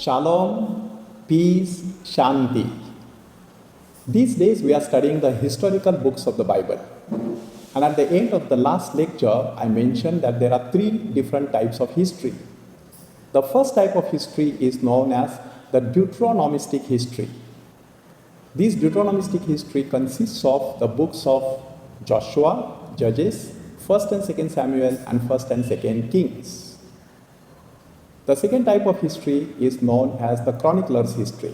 Shalom, peace, Shanti. These days we are studying the historical books of the Bible. And at the end of the last lecture, I mentioned that there are three different types of history. The first type of history is known as the Deuteronomistic history. This Deuteronomistic history consists of the books of Joshua, Judges, 1st and 2nd Samuel, and 1st and 2nd Kings. The second type of history is known as the Chronicler's history.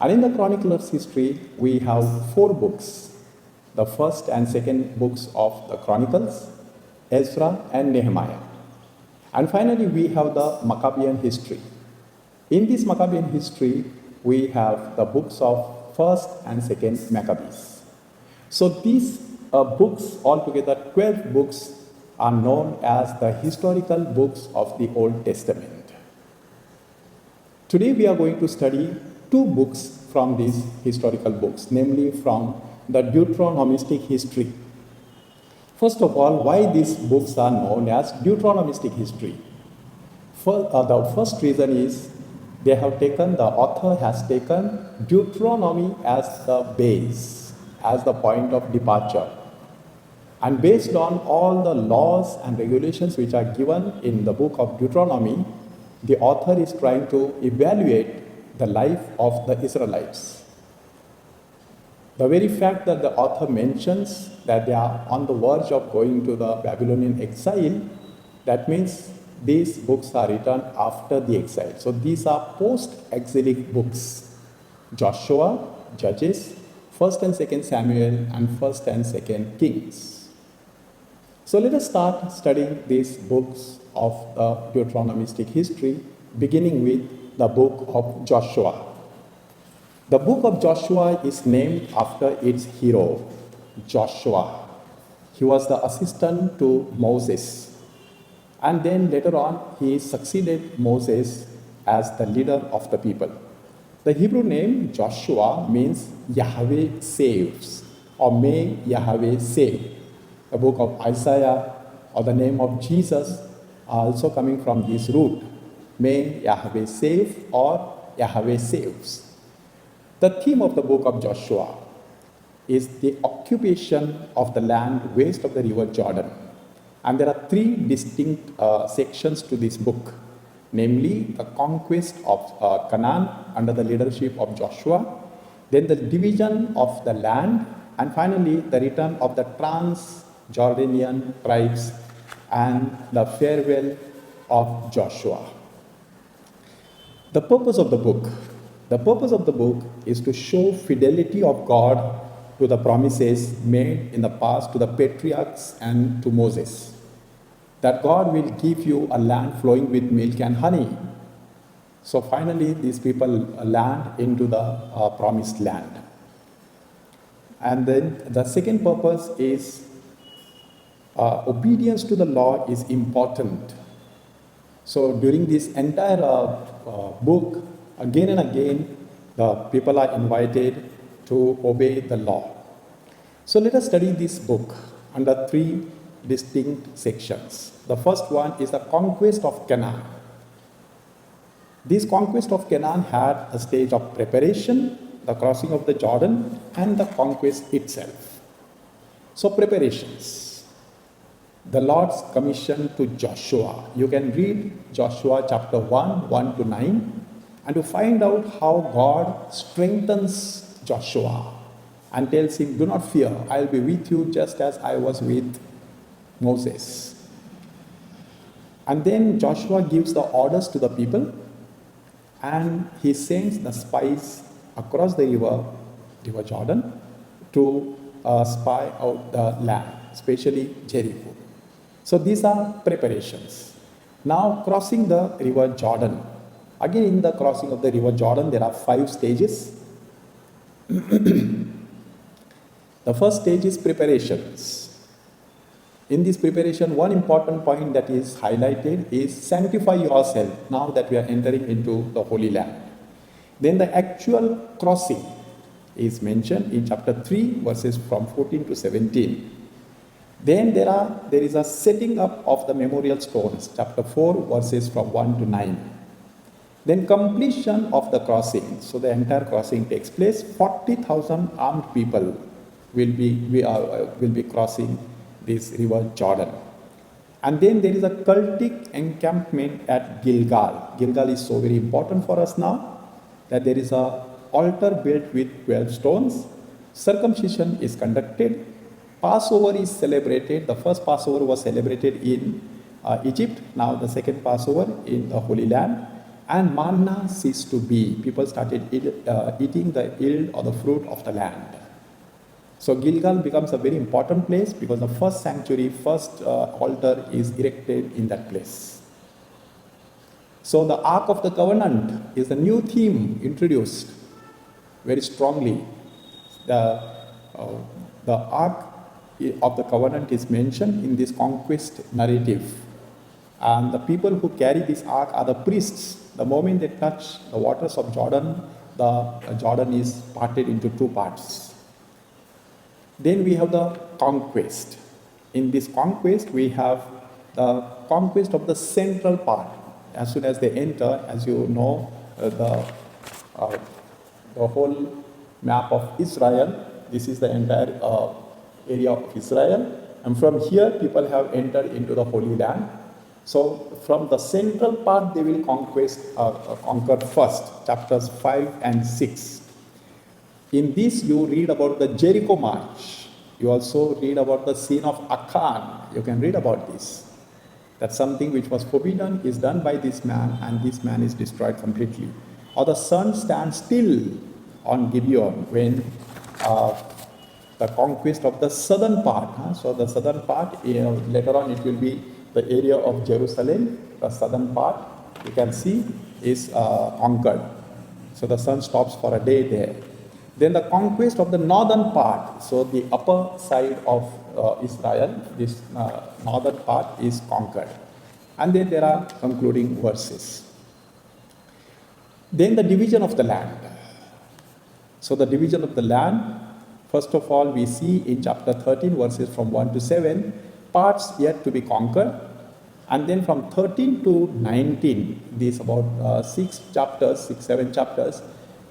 And in the Chronicler's history, we have four books: the first and second books of the Chronicles, Ezra, and Nehemiah. And finally, we have the Maccabean history. In this Maccabean history, we have the books of 1st and 2nd Maccabees. So these books, altogether 12 books, are known as the historical books of the Old Testament. Today we are going to study two books from these historical books, namely from the Deuteronomistic history. First of all, why these books are known as Deuteronomistic history? The first reason is the author has taken Deuteronomy as the base, as the point of departure. And based on all the laws and regulations which are given in the book of Deuteronomy, the author is trying to evaluate the life of the Israelites. The very fact that the author mentions that they are on the verge of going to the Babylonian exile, that means these books are written after the exile. So these are post-exilic books: Joshua, Judges, 1st and 2nd Samuel, and 1st and 2nd Kings. So let us start studying these books of the Deuteronomistic history, beginning with the book of Joshua. The book of Joshua is named after its hero, Joshua. He was the assistant to Moses. And then later on, he succeeded Moses as the leader of the people. The Hebrew name Joshua means Yahweh saves, or may Yahweh save. The book of Isaiah or the name of Jesus are also coming from this root: may Yahweh save or Yahweh saves. The theme of the book of Joshua is the occupation of the land west of the river Jordan. And there are three distinct sections to this book, namely the conquest of Canaan under the leadership of Joshua, then the division of the land, and finally the return of the Transjordanian tribes and the farewell of Joshua. The purpose of the book. The purpose of the book is to show fidelity of God to the promises made in the past to the patriarchs and to Moses, that God will give you a land flowing with milk and honey. So finally, these people land into the promised land. And then the second purpose is obedience to the law is important. So during this entire book, again and again, the people are invited to obey the law. So let us study this book under three distinct sections. The first one is the conquest of Canaan. This conquest of Canaan had a stage of preparation, the crossing of the Jordan, and the conquest itself. So preparations. The Lord's commission to Joshua. You can read Joshua chapter 1, 1 to 9, and to find out how God strengthens Joshua and tells him, do not fear, I will be with you just as I was with Moses. And then Joshua gives the orders to the people, and he sends the spies across the river Jordan, to spy out the land, especially Jericho. So these are preparations. Now crossing the river Jordan. Again, in the crossing of the river Jordan, there are 5 stages. The first stage is preparations. In this preparation, one important point that is highlighted is sanctify yourself now that we are entering into the Holy Land. Then the actual crossing is mentioned in chapter 3, verses from 14 to 17. Then there is a setting up of the memorial stones, chapter 4, verses from 1 to 9. Then completion of the crossing. So the entire crossing takes place. 40,000 armed people will be crossing this river Jordan. And then there is a cultic encampment at Gilgal. Gilgal is so very important for us now that there is a altar built with 12 stones. Circumcision is conducted. Passover is celebrated. The first Passover was celebrated in Egypt. Now the second Passover in the Holy Land. And manna ceased to be. People started eating the yield or the fruit of the land. So Gilgal becomes a very important place because the first sanctuary, first altar is erected in that place. So the Ark of the Covenant is a new theme introduced very strongly. The Ark of the Covenant is mentioned in this conquest narrative. And the people who carry this ark are the priests. The moment they touch the waters of Jordan, the Jordan is parted into two parts. Then we have the conquest. In this conquest, we have the conquest of the central part. As soon as they enter, as you know, the whole map of Israel, this is the entire area of Israel. And from here, people have entered into the Holy Land. So from the central part, they will conquer first, chapters 5 and 6. In this, you read about the Jericho march. You also read about the scene of Achan. You can read about this. That something which was forbidden is done by this man, and this man is destroyed completely. Or the sun stands still on Gibeon when the conquest of the southern part. So the southern part, later on it will be the area of Jerusalem, the southern part, you can see, is conquered. So the sun stops for a day there. Then the conquest of the northern part, so the upper side of Israel, this northern part is conquered. And then there are concluding verses. Then the division of the land. So the division of the land, first of all, we see in chapter 13, verses from 1 to 7, parts yet to be conquered. And then from 13 to 19, these about 7 chapters,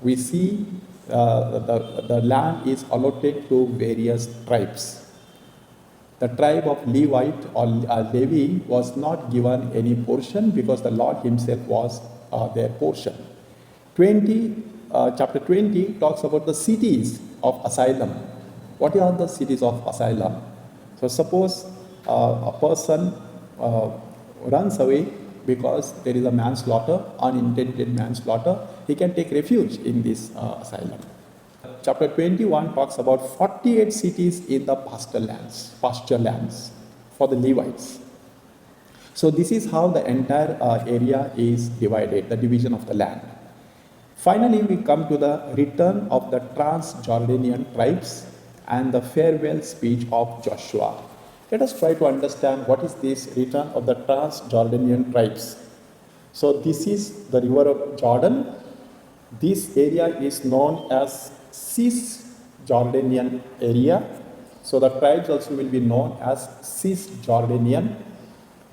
we see the land is allotted to various tribes. The tribe of Levite or Levi was not given any portion because the Lord himself was their portion. Chapter 20 talks about the cities of asylum. What are the cities of asylum? So suppose a person runs away because there is a manslaughter, unintended manslaughter, he can take refuge in this asylum. Chapter 21 talks about 48 cities in the pasture lands for the Levites. So this is how the entire area is divided, the division of the land. Finally, we come to the return of the Transjordanian tribes and the farewell speech of Joshua. Let us try to understand what is this return of the Transjordanian tribes. So this is the river of Jordan. This area is known as Cisjordanian area. So the tribes also will be known as Cisjordanian.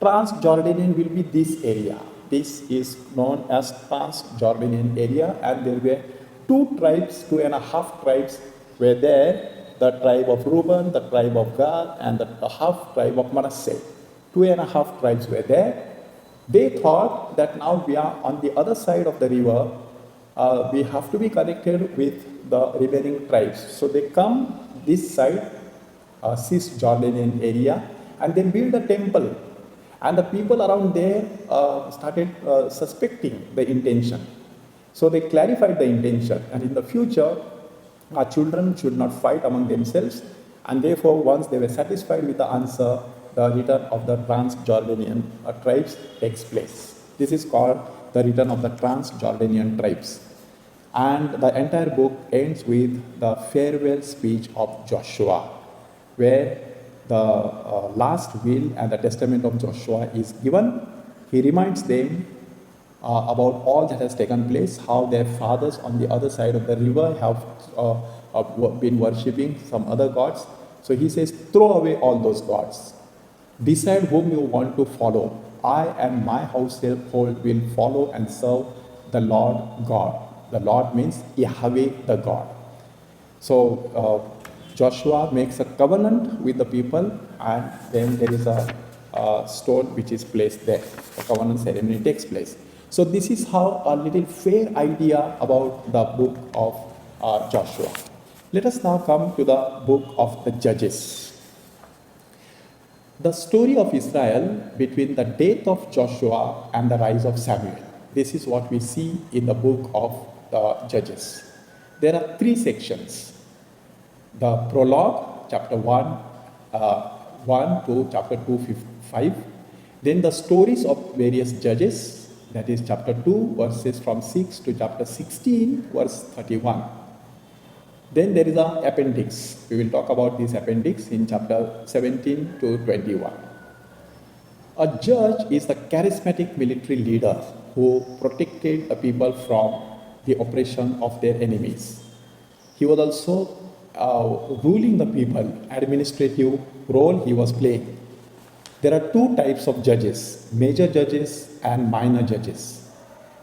Transjordanian will be this area. This is known as Transjordanian area, and there were 2.5 tribes were there. The tribe of Reuben, the tribe of Gad, and the half tribe of Manasseh. 2.5 tribes were there. They thought that now we are on the other side of the river. We have to be connected with the remaining tribes. So they come this side, Cisjordanian area, and they build a temple. And the people around there started suspecting the intention. So they clarified the intention. And in the future, our children should not fight among themselves. And therefore, once they were satisfied with the answer, the return of the Transjordanian tribes takes place. This is called the return of the Transjordanian tribes. And the entire book ends with the farewell speech of Joshua, where the last will and the testament of Joshua is given. He reminds them about all that has taken place, how their fathers on the other side of the river have been worshipping some other gods. So he says, throw away all those gods. Decide whom you want to follow. I and my household will follow and serve the Lord God. The Lord means Yahweh the God. So Joshua makes a covenant with the people, and then there is a stone which is placed there. The covenant ceremony takes place. So this is how a little fair idea about the book of Joshua. Let us now come to the book of the Judges. The story of Israel between the death of Joshua and the rise of Samuel. This is what we see in the book of the Judges. There are three sections. The prologue, chapter 1 to chapter 2, 5. Then the stories of various judges, that is chapter 2, verses from 6 to chapter 16, verse 31. Then there is an appendix. We will talk about this appendix in chapter 17 to 21. A judge is the charismatic military leader who protected the people from the oppression of their enemies. He was also ruling the people, administrative role he was playing. There are two types of judges, major judges and minor judges.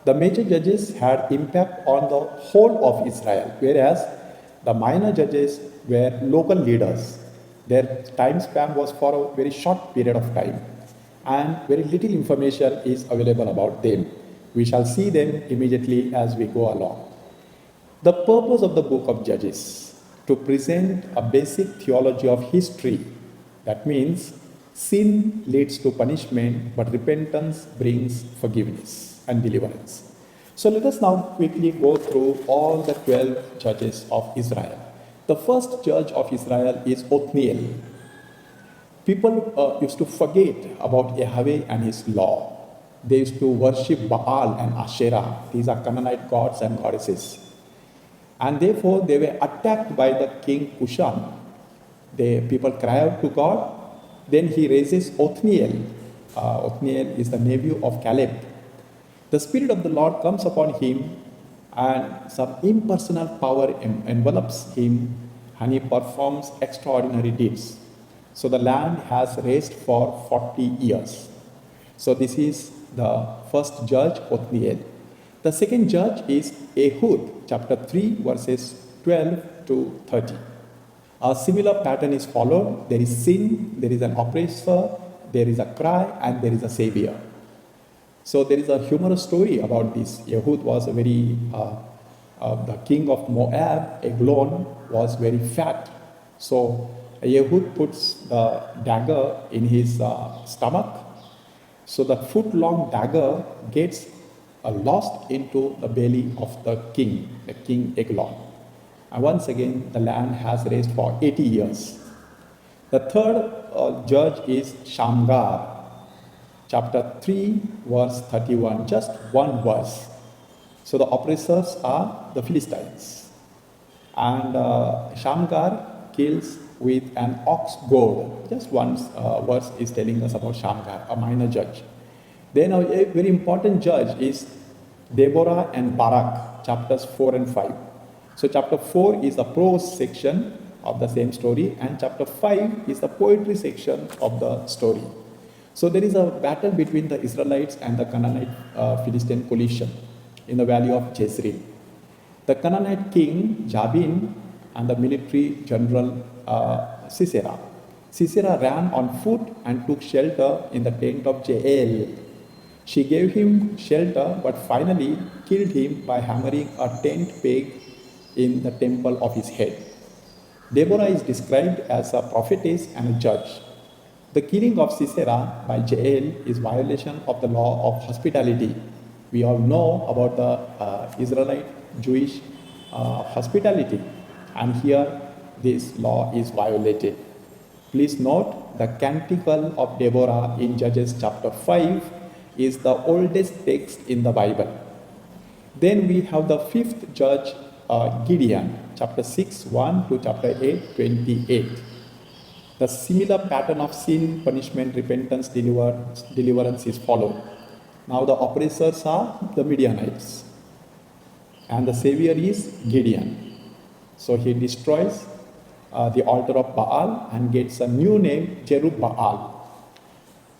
The major judges had impact on the whole of Israel, whereas the minor judges were local leaders. Their time span was for a very short period of time, and very little information is available about them. We shall see them immediately as we go along. The purpose of the book of Judges to present a basic theology of history. That means sin leads to punishment, but repentance brings forgiveness and deliverance. So let us now quickly go through all the 12 judges of Israel. The first judge of Israel is Othniel. People used to forget about Yahweh and his law. They used to worship Baal and Asherah. These are Canaanite gods and goddesses. And therefore they were attacked by the king Cushan. The people cry out to God. Then he raises Othniel. Othniel is the nephew of Caleb. The Spirit of the Lord comes upon him, and some impersonal power envelops him, and he performs extraordinary deeds. So the land has rest for 40 years. So this is the first judge, Othniel. The second judge is Ehud, chapter 3, verses 12 to 30. A similar pattern is followed. There is sin, there is an oppressor, there is a cry, and there is a savior. So there is a humorous story about this. Ehud was a very, the king of Moab, Eglon, was very fat. So Ehud puts the dagger in his stomach. So the foot-long dagger gets lost into the belly of the king Eglon. And once again, the land has rest for 80 years. The third judge is Shamgar. Chapter 3, verse 31, just one verse. So the oppressors are the Philistines. And Shamgar kills with an ox goad. Just one verse is telling us about Shamgar, a minor judge. Then a very important judge is Deborah and Barak, chapters 4 and 5. So chapter 4 is the prose section of the same story, and chapter 5 is the poetry section of the story. So there is a battle between the Israelites and the Canaanite Philistine coalition in the valley of Jezreel. The Canaanite king Jabin and the military general Sisera. Sisera ran on foot and took shelter in the tent of Jael. She gave him shelter, but finally killed him by hammering a tent peg in the temple of his head. Deborah is described as a prophetess and a judge. The killing of Sisera by Jael is violation of the law of hospitality. We all know about the Israelite Jewish hospitality, and here this law is violated. Please note the Canticle of Deborah in Judges chapter 5 is the oldest text in the Bible. Then we have the fifth judge, Gideon, chapter 6, 1 to chapter 8, 28. The similar pattern of sin, punishment, repentance, deliverance is followed. Now the oppressors are the Midianites, and the savior is Gideon. So he destroys the altar of Baal and gets a new name, Jerubbaal.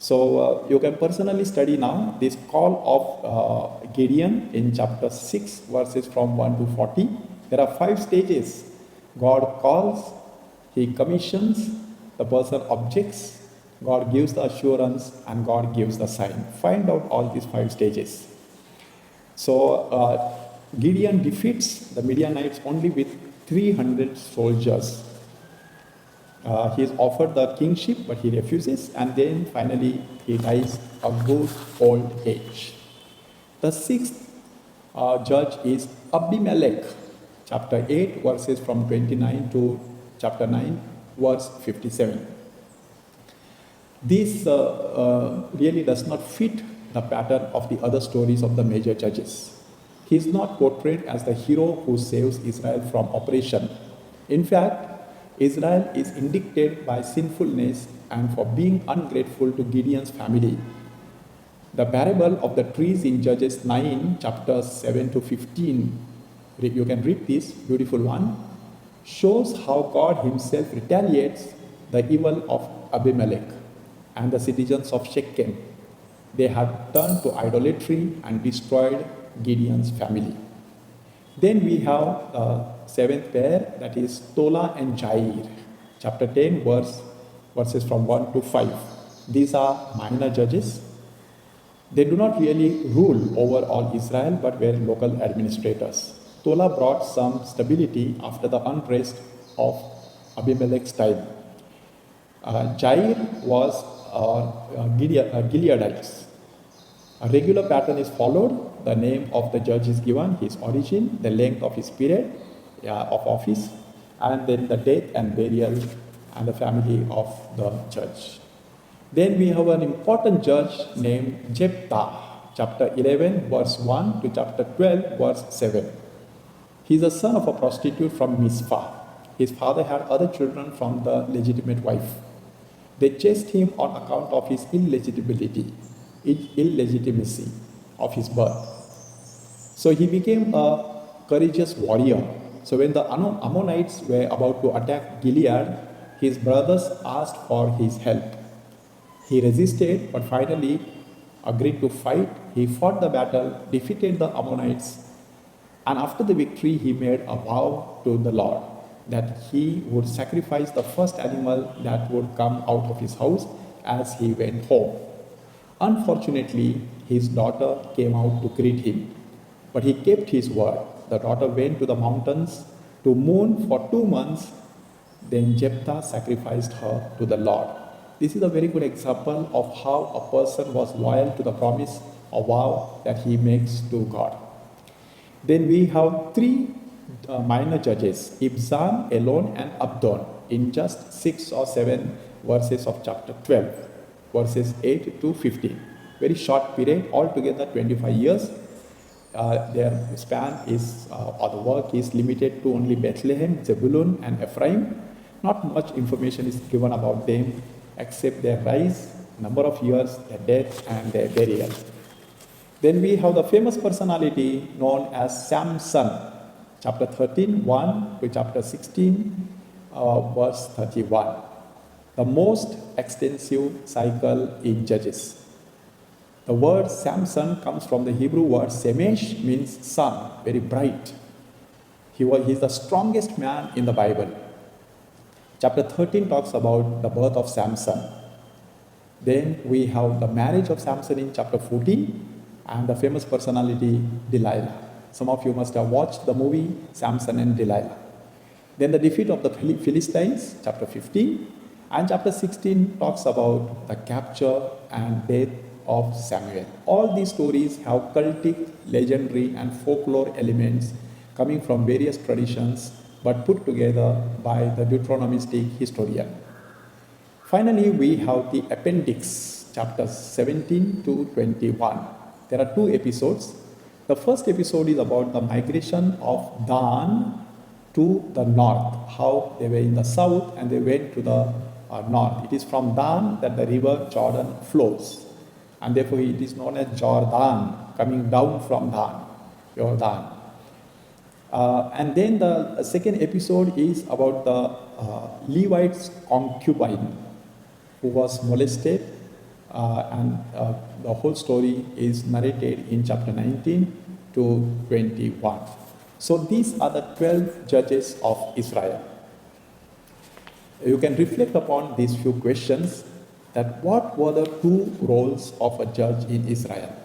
So you can personally study now this call of Gideon in chapter 6, verses from 1 to 40. There are 5 stages. God calls, he commissions, the person objects, God gives the assurance, and God gives the sign. Find out all these 5 stages. So Gideon defeats the Midianites only with 300 soldiers. He is offered the kingship, but he refuses, and then finally he dies of good old age. The 6th judge is Abimelech, chapter 8, verses from 29 to chapter 9, verse 57. This really does not fit the pattern of the other stories of the major judges. He is not portrayed as the hero who saves Israel from oppression. In fact, Israel is indicted by sinfulness and for being ungrateful to Gideon's family. The parable of the trees in Judges 9, chapters 7 to 15, you can read this beautiful one, shows how God himself retaliates the evil of Abimelech and the citizens of Shechem. They had turned to idolatry and destroyed Gideon's family. Then we have the 7th pair, that is Tola and Jair, chapter 10, verses from 1 to 5. These are minor judges. They do not really rule over all Israel, but were local administrators. Tola brought some stability after the unrest of Abimelech's time. Jair was Gileadites. A regular pattern is followed. The name of the judge is given, his origin, the length of his period of office, and then the death and burial and the family of the judge. Then we have an important judge named Jephthah, chapter 11, verse 1 to chapter 12, verse 7. He is the son of a prostitute from Mizpah. His father had other children from the legitimate wife. They chased him on account of his illegitimacy of his birth. So he became a courageous warrior. So when the Ammonites were about to attack Gilead, his brothers asked for his help. He resisted, but finally agreed to fight. He fought the battle, defeated the Ammonites, and after the victory, he made a vow to the Lord that he would sacrifice the first animal that would come out of his house as he went home. Unfortunately, his daughter came out to greet him, but he kept his word. The daughter went to the mountains to mourn for 2 months. Then Jephthah sacrificed her to the Lord. This is a very good example of how a person was loyal to the promise or vow that he makes to God. Then we have 3 minor judges, Ibzan, Elon, and Abdon, in just 6 or 7 verses of chapter 12, verses 8 to 15. Very short period, altogether 25 years. Their span is, or the work is limited to only Bethlehem, Zebulun, and Ephraim. Not much information is given about them except their rise, number of years, their death, and their burial. Then we have the famous personality known as Samson, chapter 13, 1 to chapter 16, verse 31. The most extensive cycle in Judges. The word Samson comes from the Hebrew word Shemesh, means sun, very bright. He is the strongest man in the Bible. Chapter 13 talks about the birth of Samson. Then we have the marriage of Samson in chapter 14 and the famous personality Delilah. Some of you must have watched the movie Samson and Delilah. Then the defeat of the Philistines, chapter 15, and chapter 16 talks about the capture and death of Samuel. All these stories have cultic, legendary, and folklore elements coming from various traditions but put together by the Deuteronomistic historian. Finally, we have the appendix, chapters 17 to 21. There are 2 episodes. The first episode is about the migration of Dan to the north, how they were in the south and they went to the north. It is from Dan that the river Jordan flows, and therefore it is known as Jordan, coming down from Dan, Jordan. And then the second episode is about the Levite's concubine who was molested and the whole story is narrated in chapter 19 to 21. So these are the 12 judges of Israel. You can reflect upon these few questions, that what were the two roles of a judge in Israel?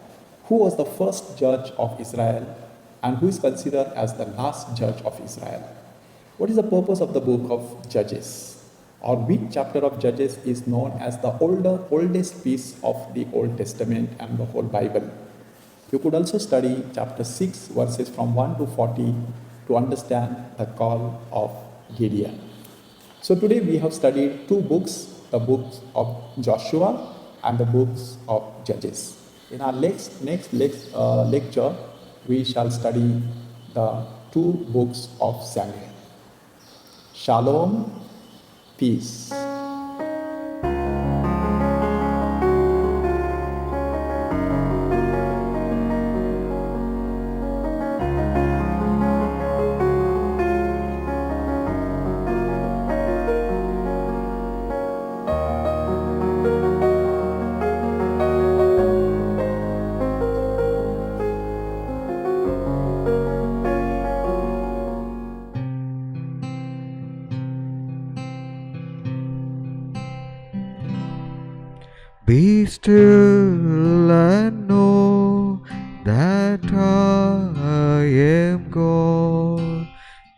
Who was the first judge of Israel and who is considered as the last judge of Israel? What is the purpose of the book of Judges? Or which chapter of Judges is known as the oldest piece of the Old Testament and the whole Bible? You could also study chapter 6 verses from 1 to 40 to understand the call of Gideon. So today we have studied two books, the books of Joshua and the books of Judges. In our next lecture, we shall study the two books of Samuel. Shalom, peace. Be still and know that I am God.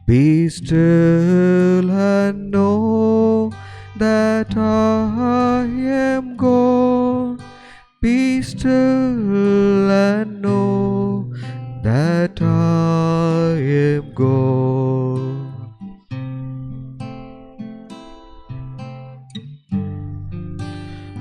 Be still and know that I am God. Be still and know that I am God.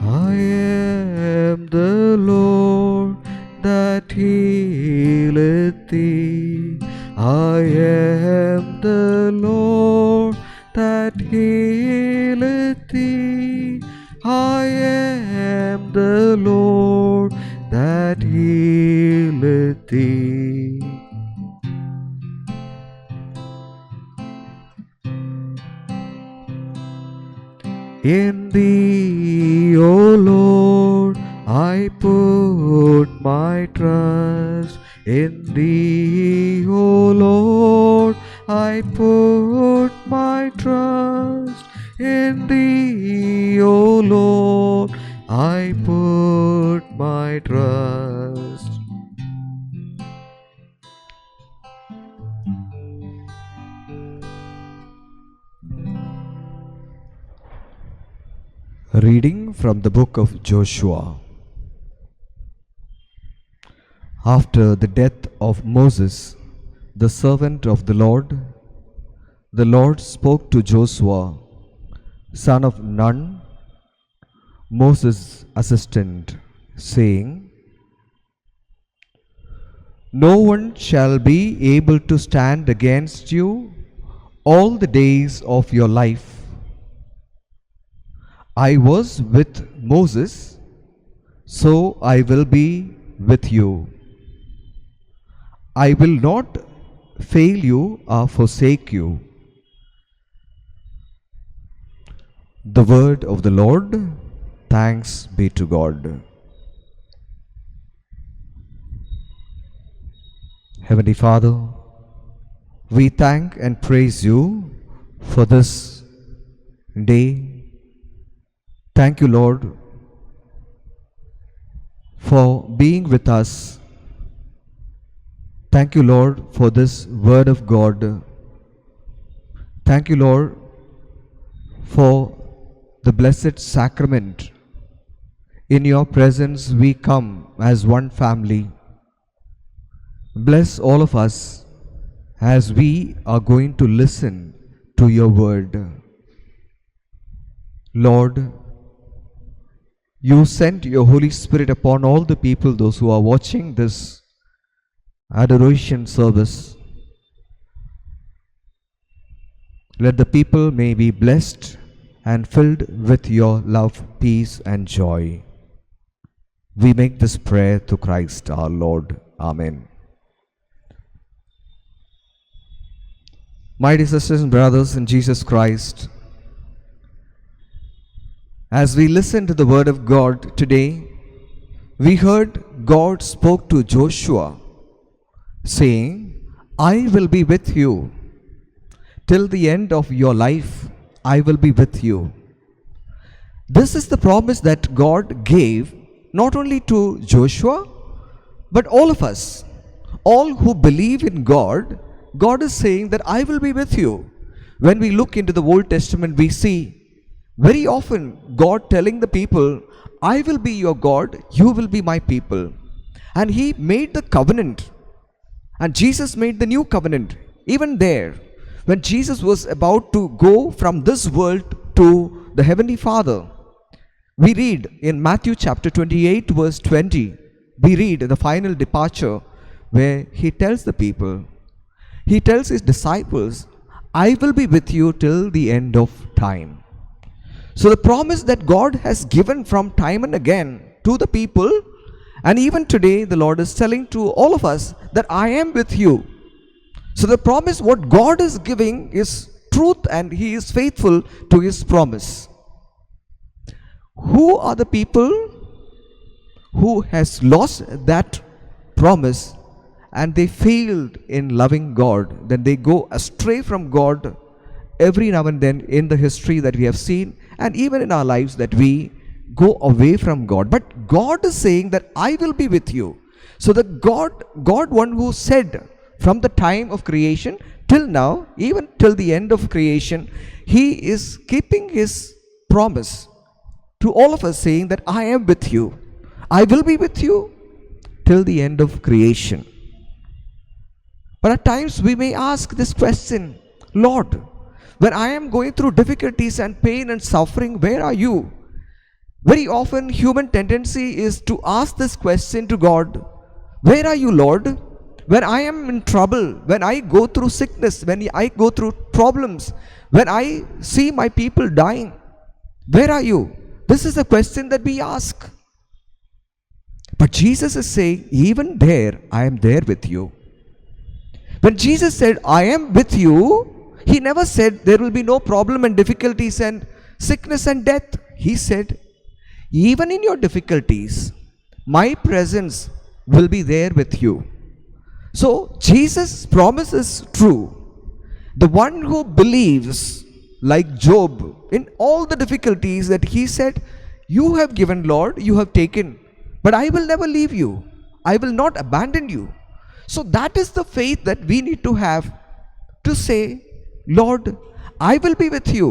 I am the Lord that healeth thee. I am the Lord that healeth thee. I am the Lord that healeth thee. In thee, O Lord, I put my trust. In thee, O Lord, I put my trust. In thee, O Lord, I put my trust. Reading from the book of Joshua. After the death of Moses, the servant of the Lord spoke to Joshua, son of Nun, Moses' assistant, saying, No one shall be able to stand against you all the days of your life. I was with Moses, so I will be with you. I will not fail you or forsake you. The word of the Lord. Thanks be to God. Heavenly Father, we thank and praise you for this day. Thank you, Lord, for being with us. Thank you, Lord, for this word of God. Thank you, Lord, for the blessed sacrament. In your presence we come as one family. Bless all of us as we are going to listen to your word. Lord, you sent your Holy Spirit upon all the people, those who are watching this adoration service. Let the people may be blessed and filled with your love, peace, and joy. We make this prayer to Christ our Lord. Amen. My dear sisters and brothers in Jesus Christ, As we listen to the word of God today, we heard God spoke to Joshua saying, I will be with you till the end of your life. I will be with you. This is the promise that God gave not only to Joshua, but all of us. All who believe in God, God is saying that I will be with you. When we look into the Old Testament, we see very often God telling the people, I will be your God, you will be my people. And He made the covenant. And Jesus made the new covenant. Even there, when Jesus was about to go from this world to the Heavenly Father, we read in Matthew chapter 28 verse 20, we read the final departure where He tells the people, He tells His disciples, I will be with you till the end of time. So the promise that God has given from time and again to the people, and even today the Lord is telling to all of us that I am with you. So the promise what God is giving is truth, and He is faithful to His promise. Who are the people who has lost that promise and they failed in loving God? Then they go astray from God every now and then in the history that we have seen, and even in our lives that we go away from God. But God is saying that I will be with you. So the God one who said from the time of creation till now, even till the end of creation, He is keeping His promise to all of us, saying that I am with you. I will be with you till the end of creation. But at times we may ask this question, Lord, when I am going through difficulties and pain and suffering, where are you? Very often human tendency is to ask this question to God, where are you, Lord? When I am in trouble, when I go through sickness, when I go through problems, when I see my people dying, where are you? This is the question that we ask. But Jesus is saying, even there, I am there with you. When Jesus said, I am with you, He never said there will be no problem and difficulties and sickness and death. He said, even in your difficulties, my presence will be there with you. So Jesus' promise is true. The one who believes, like Job, in all the difficulties that he said, you have given, Lord, you have taken, but I will never leave you. I will not abandon you. So that is the faith that we need to have, to say, Lord, I will be with you.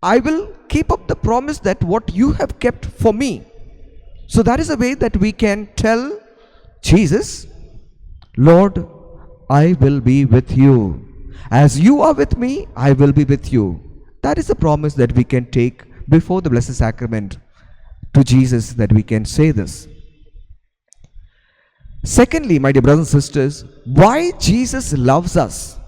I will keep up the promise that what you have kept for me. So that is a way that we can tell Jesus, Lord, I will be with you. As you are with me, I will be with you. That is the promise that we can take before the Blessed Sacrament to Jesus, that we can say this. Secondly, my dear brothers and sisters, why Jesus loves us.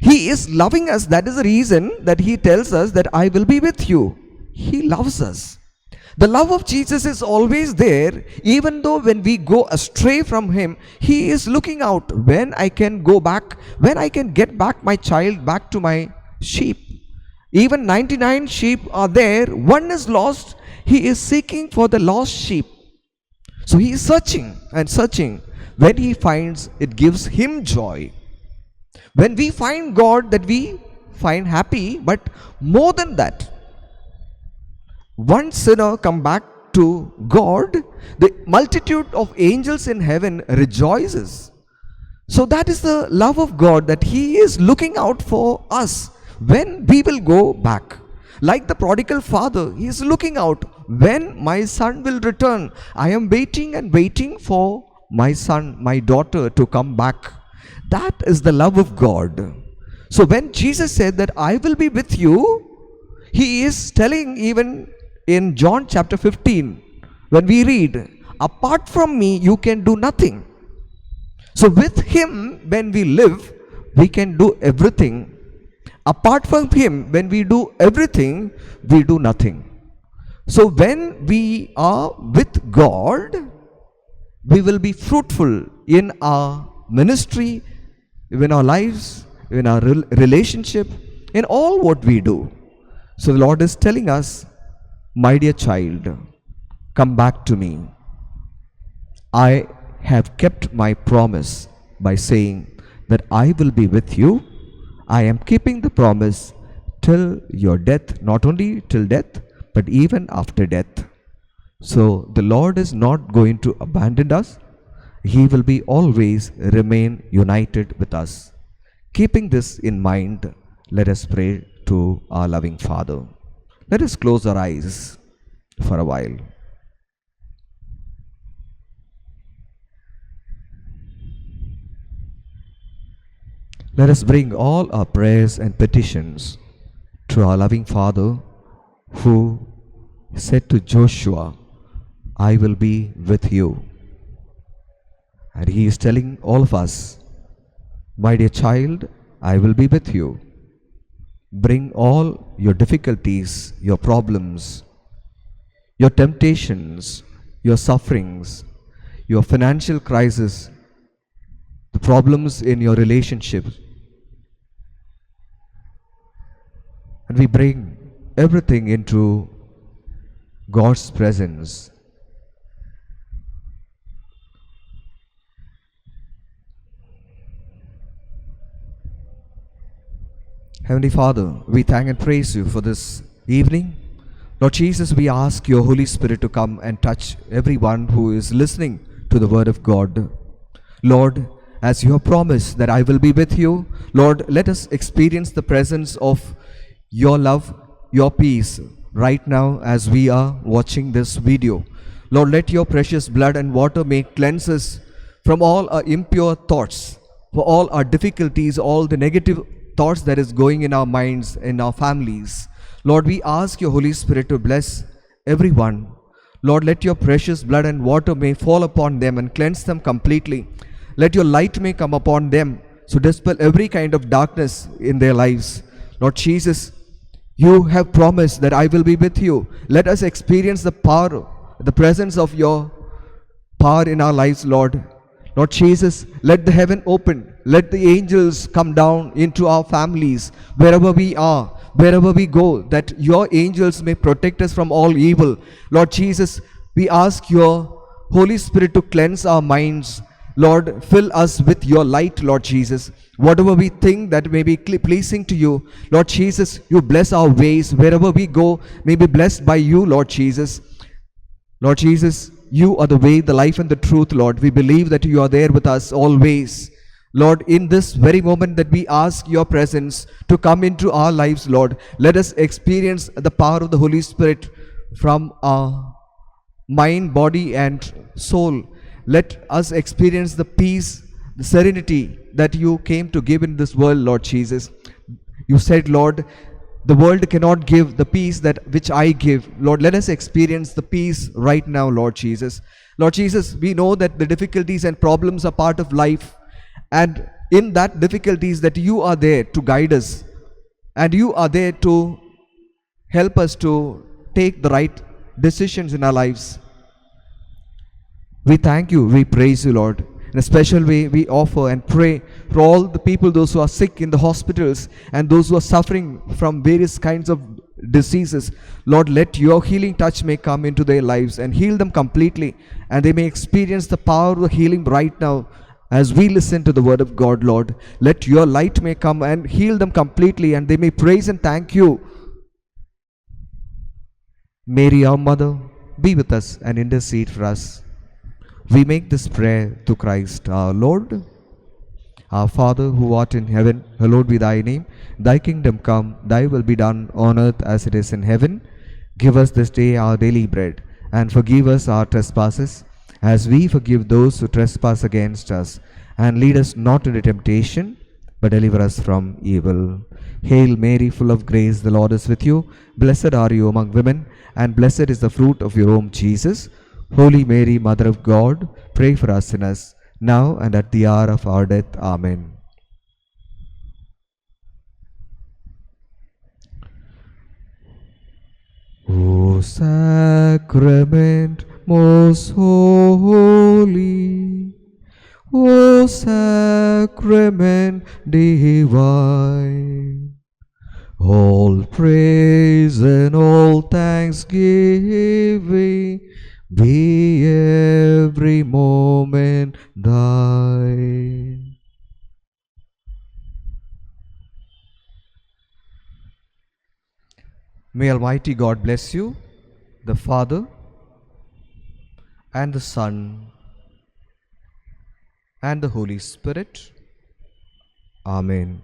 He is loving us. That is the reason that He tells us that I will be with you. He loves us. The love of Jesus is always there. Even though when we go astray from Him, He is looking out when I can go back, when I can get back my child back to my sheep. Even 99 sheep are there. One is lost. He is seeking for the lost sheep. So He is searching and searching. When He finds, it gives Him joy. When we find God, that we find happy. But more than that, one sinner come back to God, the multitude of angels in heaven rejoices. So that is the love of God, that He is looking out for us when we will go back. Like the prodigal father, he is looking out when my son will return. I am waiting and waiting for my son, my daughter to come back. That is the love of God. So when Jesus said that I will be with you, He is telling even in John chapter 15, when we read, apart from me you can do nothing. So with Him, when we live, we can do everything. Apart from Him, when we do everything, we do nothing. So when we are with God, we will be fruitful in our ministry, in our lives, in our relationship, in all what we do. So the Lord is telling us My dear child, come back to me. I have kept my promise by saying that I will be with you. I am keeping the promise till your death, not only till death, but even after death. So the Lord is not going to abandon us. He will be always remain united with us. Keeping this in mind, let us pray to our loving Father. Let us close our eyes for a while. Let us bring all our prayers and petitions to our loving Father, who said to Joshua, I will be with you. And he is telling all of us, my dear child, I will be with you. Bring all your difficulties, your problems, your temptations, your sufferings, your financial crisis, the problems in your relationships. And we bring everything into God's presence. Heavenly Father, we thank and praise you for this evening. Lord Jesus, we ask your Holy Spirit to come and touch everyone who is listening to the word of God. Lord, as you have promised that I will be with you, Lord, let us experience the presence of your love, your peace right now as we are watching this video. Lord, let your precious blood and water may cleanse us from all our impure thoughts, for all our difficulties, all the negative thoughts that is going in our minds, in our families. Lord, we ask your Holy Spirit to bless everyone. Lord, let your precious blood and water may fall upon them and cleanse them completely. Let your light may come upon them to dispel every kind of darkness in their lives. Lord Jesus, you have promised that I will be with you. Let us experience the power, the presence of your power in our lives, Lord. Lord Jesus, let the heaven open. Let the angels come down into our families, wherever we are, wherever we go, that your angels may protect us from all evil. Lord Jesus, we ask your Holy Spirit to cleanse our minds. Lord, fill us with your light, Lord Jesus. Whatever we think that may be pleasing to you, Lord Jesus, you bless our ways. Wherever we go, may be blessed by you, Lord Jesus. Lord Jesus, you are the way, the life, and the truth, Lord. We believe that you are there with us always. Lord, in this very moment that we ask your presence to come into our lives, Lord, let us experience the power of the Holy Spirit from our mind, body, and soul. Let us experience the peace, the serenity that you came to give in this world, Lord Jesus. You said, Lord, the world cannot give the peace that which I give. Lord, let us experience the peace right now, Lord Jesus. Lord Jesus, we know that the difficulties and problems are part of life. And in that difficulties that you are there to guide us. And you are there to help us to take the right decisions in our lives. We thank you, we praise you, Lord. In a special way, we offer and pray for all the people, those who are sick in the hospitals and those who are suffering from various kinds of diseases. Lord, let your healing touch may come into their lives and heal them completely, and they may experience the power of healing right now as we listen to the word of God, Lord. Let your light may come and heal them completely, and they may praise and thank you. Mary, our mother, be with us and intercede for us. We make this prayer to Christ our Lord. Our Father who art in heaven, hallowed be thy name. Thy kingdom come, thy will be done on earth as it is in heaven. Give us this day our daily bread, and forgive us our trespasses, as we forgive those who trespass against us. And lead us not into temptation, but deliver us from evil. Hail Mary, full of grace, the Lord is with you. Blessed are you among women, and blessed is the fruit of your womb, Jesus. Holy Mary, Mother of God, pray for us sinners, now and at the hour of our death. Amen. O sacrament most holy, O sacrament divine, All praise and all thanksgiving be every moment thine. May Almighty God bless you, the Father and the Son and the Holy Spirit. Amen.